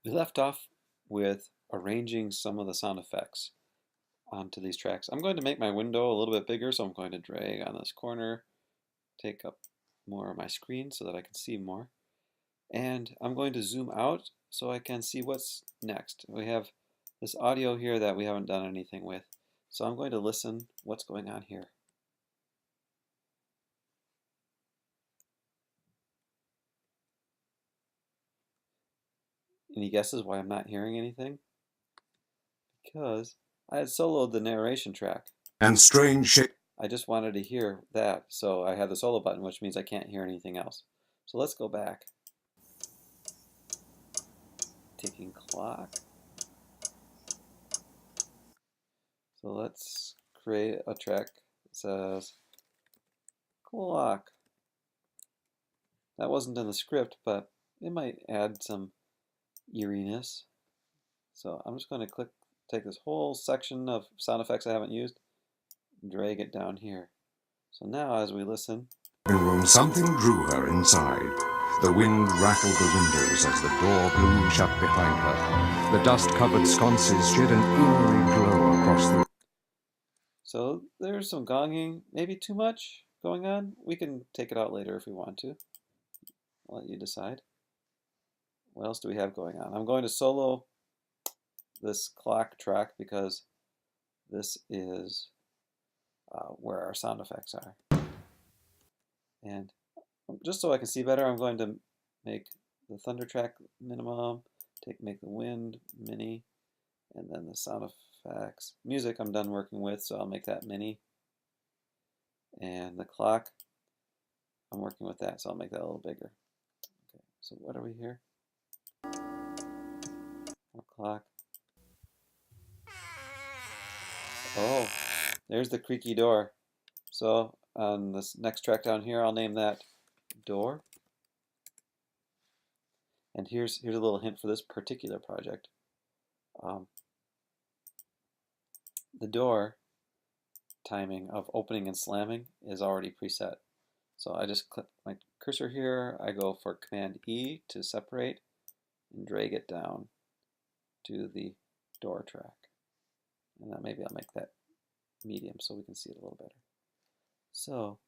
We left off with arranging some of the sound effects onto these tracks. I'm going to make my window a little bit bigger, so I'm going to drag on this corner, take up more of my screen so that I can see more. And I'm going to zoom out so I can see what's next. We have this audio here that we haven't done anything with. So I'm going to listen what's going on here. Any guesses why I'm not hearing anything? Because I had soloed the narration track. And strange shape. I just wanted to hear that, so I have the solo button, which means I can't hear anything else. So let's go back. Ticking clock. So let's create a track that says clock. That wasn't in the script, but it might add some eeriness. So I'm just going to take this whole section of sound effects I haven't used, and drag it down here. So now as we listen, Something drew her inside. The wind rattled the windows as the door blew shut behind her. The dust-covered sconces shed an eerie glow across the... so there's some gonging, maybe too much going on. We can take it out later if we want to. I'll let you decide. What else do we have going on? I'm going to solo this clock track because this is where our sound effects are. And just so I can see better, I'm going to make the thunder track minimum, make the wind mini, and then the sound effects. Music I'm done working with, so I'll make that mini. And the clock, I'm working with that, so I'll make that a little bigger. Okay, so what are we here? More clock. Oh, there's the creaky door. So on this next track down here, I'll name that door. And here's a little hint for this particular project. The door timing of opening and slamming is already preset. So I just click my cursor here, I go for Command-E to separate and drag it down to the door track. And then maybe I'll make that medium so we can see it a little better. So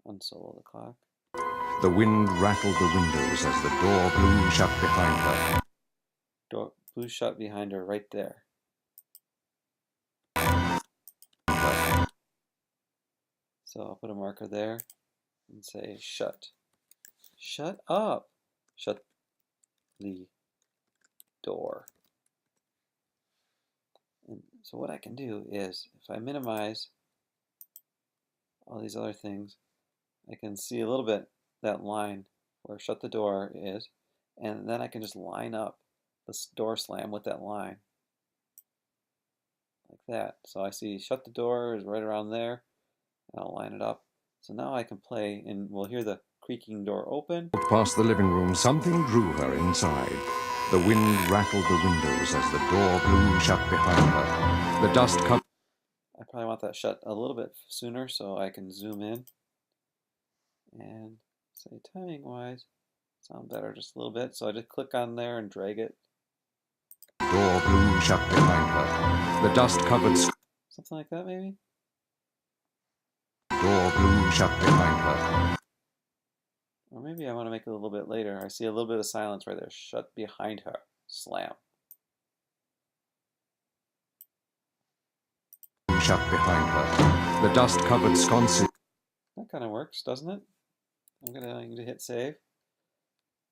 unsolo the clock. The wind rattled the windows as the door blew shut behind her. Door blew shut behind her right there. So I'll put a marker there and say shut. Shut up. Shut the door. And so what I can do is, if I minimize all these other things, I can see a little bit that line where shut the door is, and then I can just line up this door slam with that line. Like that. So I see shut the door is right around there, and I'll line it up. So now I can play, and we'll hear the creaking door open. Past the living room, something drew her inside. The wind rattled the windows as the door blew shut behind her. The dust covered... I probably want that shut a little bit sooner so I can zoom in and say timing wise sound better just a little bit. So I just click on there and drag it. Door blew shut behind her. The dust covered... Something like that maybe? Door blew shut behind her. Or maybe I want to make it a little bit later. I see a little bit of silence right there. Shut behind her. Slam. Shut behind her. The dust covered sconces... That kind of works, doesn't it? I'm going to hit save.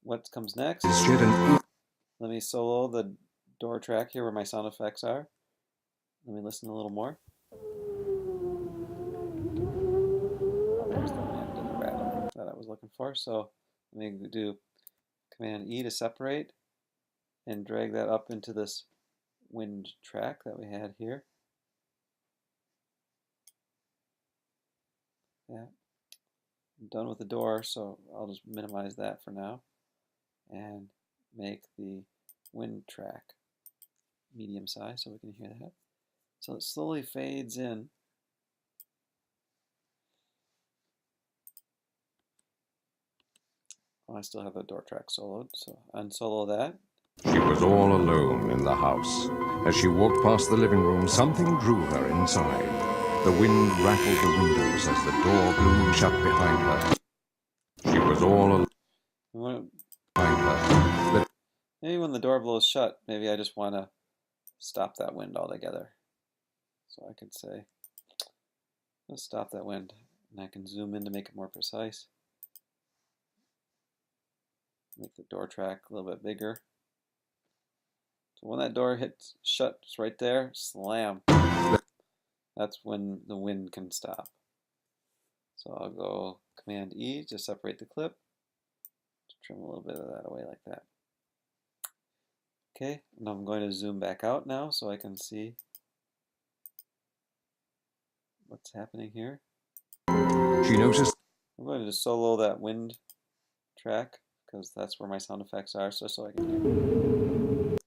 What comes next? Let me solo the door track here where my sound effects are. Let me listen a little more. Oh, there's the wind and the rattling that I was looking for. So let me do Command-E to separate and drag that up into this wind track that we had here. Yeah. I'm done with the door, so I'll just minimize that for now and make the wind track medium size so we can hear that. So it slowly fades in. Oh, I still have the door track soloed, so unsolo that. She was all alone in the house. As she walked past the living room, something drew her inside. The wind rattled the windows as the door blew shut behind her. She was all alone behind her. Maybe when the door blows shut, maybe I just want to stop that wind altogether. So I could say, let's stop that wind. And I can zoom in to make it more precise. Make the door track a little bit bigger. So when that door hits shut, it's right there, slam. That's when the wind can stop. So I'll go Command-E to separate the clip. Trim a little bit of that away like that. Okay, and I'm going to zoom back out now so I can see what's happening here. She noticed. I'm going to solo that wind track because that's where my sound effects are, so I can hear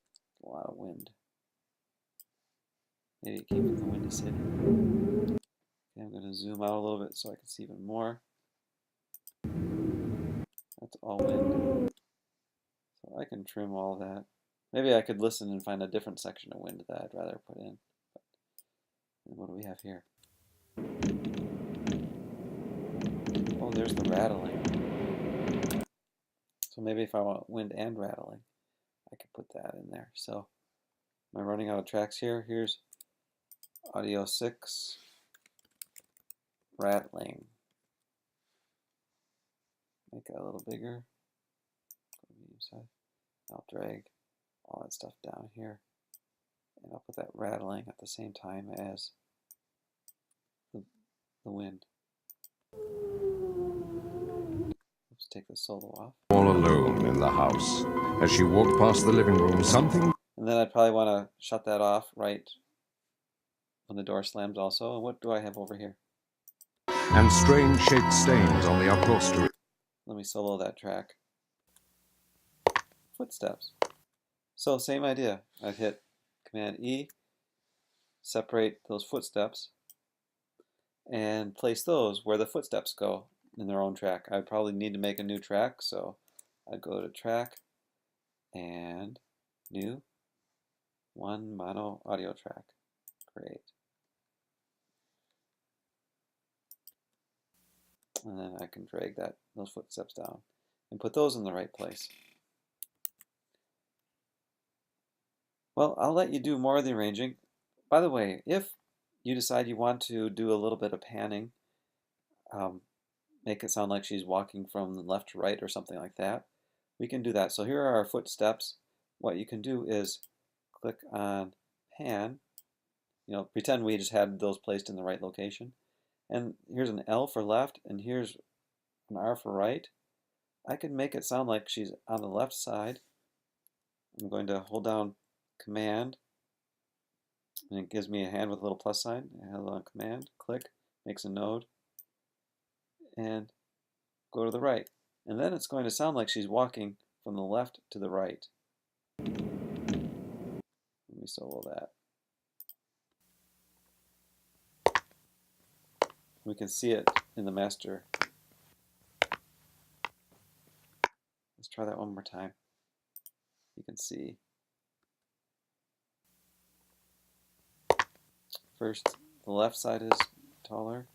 a lot of wind. Maybe it came from the Windy City. Okay, I'm going to zoom out a little bit so I can see even more. That's all wind. So I can trim all that. Maybe I could listen and find a different section of wind that I'd rather put in. And what do we have here? Oh, there's the rattling. So maybe if I want wind and rattling, I could put that in there. So am I running out of tracks here? Here's audio 6, rattling. Make it a little bigger. I'll drag all that stuff down here. And I'll put that rattling at the same time as the wind. Let's take the solo off. All alone in the house. As she walked past the living room, something. And then I'd probably want to shut that off right when the door slams also. And what do I have over here? And strange shaped stains on the upholstery. Let me solo that track. Footsteps. So same idea. I'd hit Command-E, separate those footsteps, and place those where the footsteps go in their own track. I'd probably need to make a new track, so I'd go to Track and New, One Mono Audio Track. Great. And then I can drag those footsteps down and put those in the right place. Well, I'll let you do more of the arranging. By the way, if you decide you want to do a little bit of panning, make it sound like she's walking from left to right or something like that, we can do that. So here are our footsteps. What you can do is click on pan, pretend we just had those placed in the right location. And here's an L for left, and here's an R for right. I can make it sound like she's on the left side. I'm going to hold down Command, and it gives me a hand with a little plus sign. I hold on Command, click, makes a node, and go to the right. And then it's going to sound like she's walking from the left to the right. Let me solo that. We can see it in the master. Let's try that one more time. You can see. First, the left side is taller.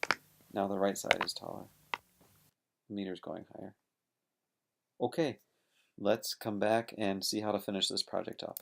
Now the right side is taller. The meter's going higher. Okay, let's come back and see how to finish this project up.